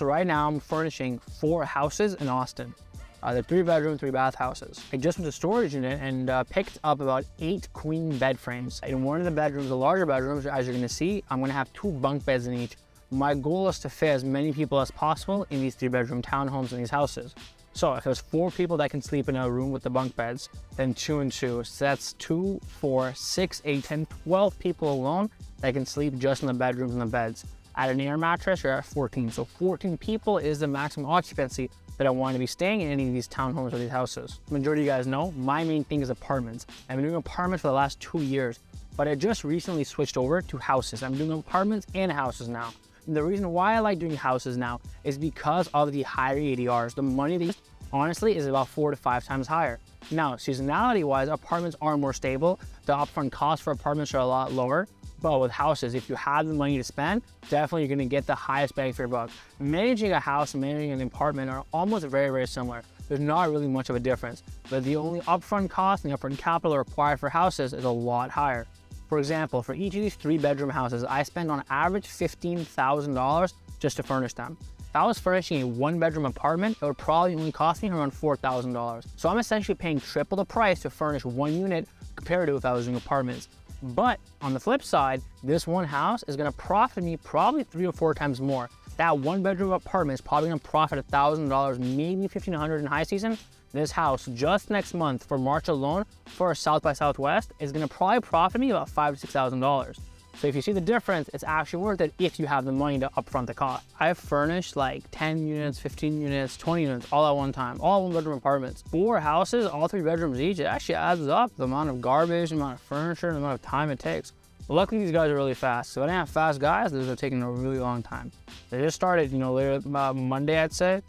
So right now I'm furnishing 4 houses in Austin. They're 3-bedroom, 3-bath houses. I just went to storage unit and picked up about 8 queen bed frames. In one of the bedrooms, the larger bedrooms, as you're gonna see, I'm gonna have 2 bunk beds in each. My goal is to fit as many people as possible in these 3-bedroom townhomes in these houses. So if there's 4 people that can sleep in a room with the bunk beds, then 2 and 2. So that's 2, 4, 6, 8, 10, 12 people alone that can sleep just in the bedrooms and the beds. At an air mattress, you're at 14. So 14 people is the maximum occupancy that I want to be staying in any of these townhomes or these houses. The majority of you guys know, my main thing is apartments. I've been doing apartments for the last 2 years, but I just recently switched over to houses. I'm doing apartments and houses now. And the reason why I like doing houses now is because of the higher ADRs. The money they honestly is about 4 to 5 times higher. Now, seasonality wise, apartments are more stable. The upfront costs for apartments are a lot lower. But with houses, if you have the money to spend, definitely you're gonna get the highest bang for your buck. Managing a house and managing an apartment are almost very, very similar. There's not really much of a difference, but the only upfront cost and the upfront capital required for houses is a lot higher. For example, for each of these 3-bedroom houses, I spend on average $15,000 just to furnish them. If I was furnishing a 1-bedroom apartment, it would probably only cost me around $4,000. So I'm essentially paying triple the price to furnish 1 unit compared to if I was doing apartments. But on the flip side, this one house is gonna profit me probably 3 or 4 times more. That 1-bedroom apartment is probably gonna profit $1,000, maybe $1,500 in high season. This house just next month for March alone for South by Southwest is gonna probably profit me about $5,000 to $6,000. So if you see the difference, it's actually worth it if you have the money to upfront the cost. I've furnished like 10 units, 15 units, 20 units all at one time, all 1-bedroom apartments. 4 houses, all 3 bedrooms each, it actually adds up. The amount of garbage, the amount of furniture, the amount of time it takes. Luckily, these guys are really fast. So I didn't have fast guys, these are taking a really long time. They just started, later about Monday, I'd say,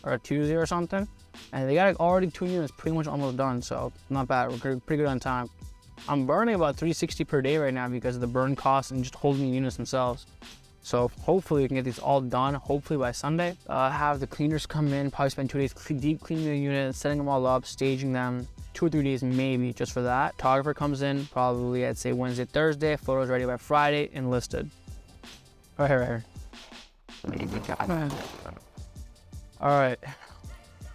or a Tuesday or something. And they got already 2 units pretty much almost done, so not bad, we're pretty good on time. I'm burning about $360 per day right now because of the burn costs and just holding the units themselves. So hopefully we can get these all done, hopefully by Sunday. Have the cleaners come in, probably spend 2 days deep cleaning the units, setting them all up, staging them. 2 or 3 days maybe just for that. Photographer comes in, probably I'd say Wednesday, Thursday, photos ready by Friday, enlisted. Right here. All right,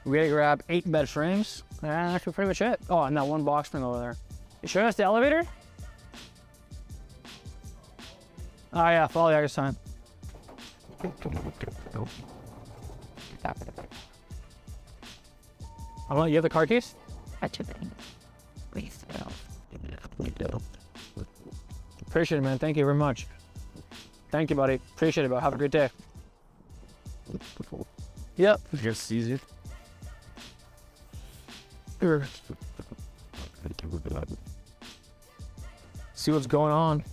we gotta grab 8 bed frames, and that's pretty much it. Oh, and that 1 box frame over there. You sure that's the elevator? Oh yeah, follow the exit sign. You have the car keys? Please. Appreciate it, man. Thank you very much. Thank you, buddy. Appreciate it, bro. Have a great day. Yep. Just easy. See what's going on.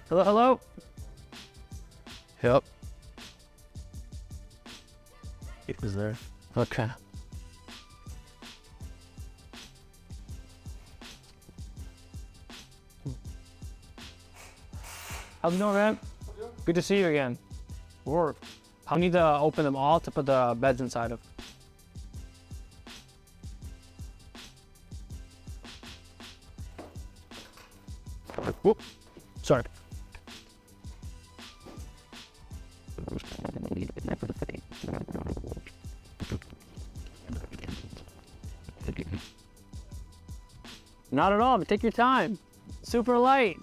Hello, hello. Yep. It was there. Okay. How's it going, man? Good to see you again. Work. I need to open them all to put the beds inside of. Whoop. Sorry. Not at all, but take your time. Super light.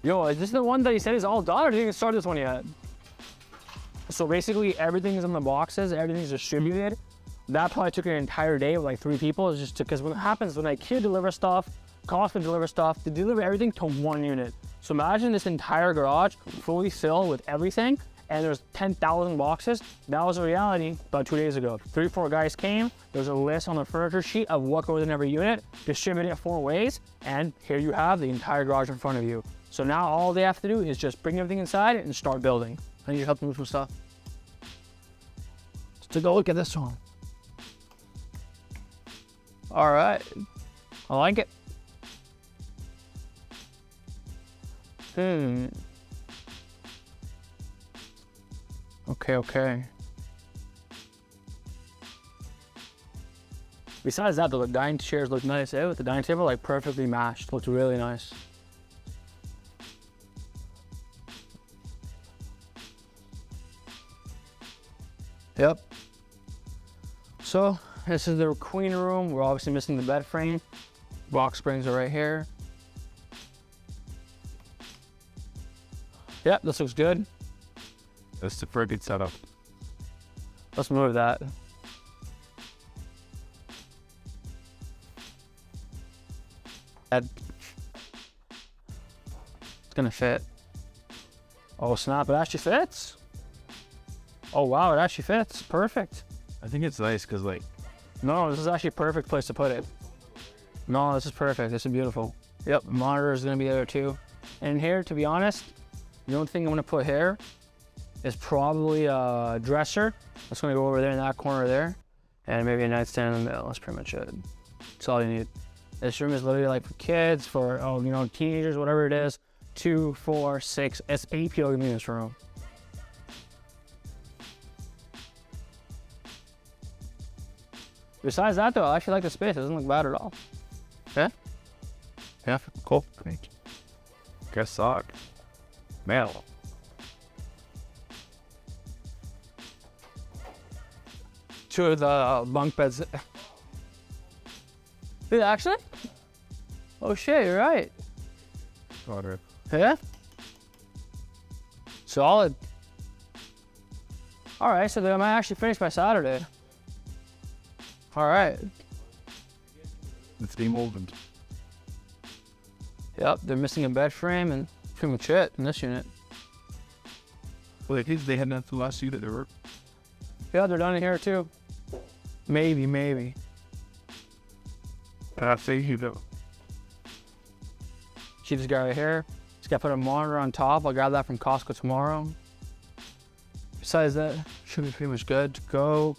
Yo, is this the one that he said is all done, or did he start this one yet? So basically everything is in the boxes, everything's distributed. That probably took an entire day with like 3 people. It's just because what happens when IKEA delivers stuff, Costco deliver stuff, they deliver everything to 1 unit. So imagine this entire garage fully filled with everything, and there's 10,000 boxes. That was a reality about 2 days ago. 3 or 4 guys came, there's a list on the furniture sheet of what goes in every unit, distributed it 4 ways, and here you have the entire garage in front of you. So now all they have to do is just bring everything inside and start building. I need your help to move some stuff. Let's take a look at this one. All right, I like it. Okay. Besides that, the dining chairs look nice. With the dining table, like perfectly matched. Looks really nice. Yep. So this is the queen room. We're obviously missing the bed frame. Box springs are right here. Yep, this looks good. That's the perfect setup. Let's move that. It's gonna fit. Oh snap, it actually fits. Oh wow, it actually fits, perfect. I think it's nice because like, No, this is actually a perfect place to put it. No, this is perfect, this is beautiful. Yep, monitor is gonna be there too. And here, to be honest, the only thing I'm gonna put here is probably a dresser. That's gonna go over there in that corner there. And maybe a nightstand in the middle, that's pretty much it. That's all you need. This room is literally like for kids, for, oh, you know, teenagers, whatever it is. 2, 4, 6, it's 8 people in this room. Besides that though, I actually like the space. It doesn't look bad at all. Yeah? yeah, cool. Great. Guess sock. Man. Two of the bunk beds. Wait, actually? Oh shit, you're right. Water. Yeah? Solid. All right, so they might actually finish by Saturday. All right. It's being opened. Yep, they're missing a bed frame and pretty much it in this unit. Well, they had that the last unit they were. Yeah, they're done in here too. Maybe. I think you know. Keep this guy right here. Just gotta put a monitor on top. I'll grab that from Costco tomorrow. Besides that, should be pretty much good to go.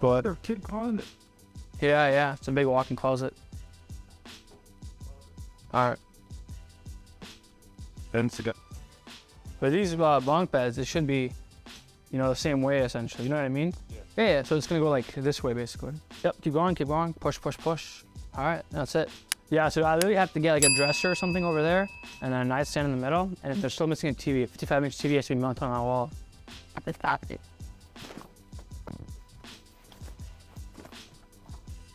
But they're kid closet. Yeah, it's a big walk-in closet. All right. And it's got. But these bunk beds, it should be, you know, the same way essentially. You know what I mean? Yeah. So it's gonna go like this way basically. Yep. Keep going. Push. All right. That's it. Yeah. So I literally have to get like a dresser or something over there, and then a nightstand in the middle. And if they're still missing a TV, a 55-inch TV has to be mounted on that wall.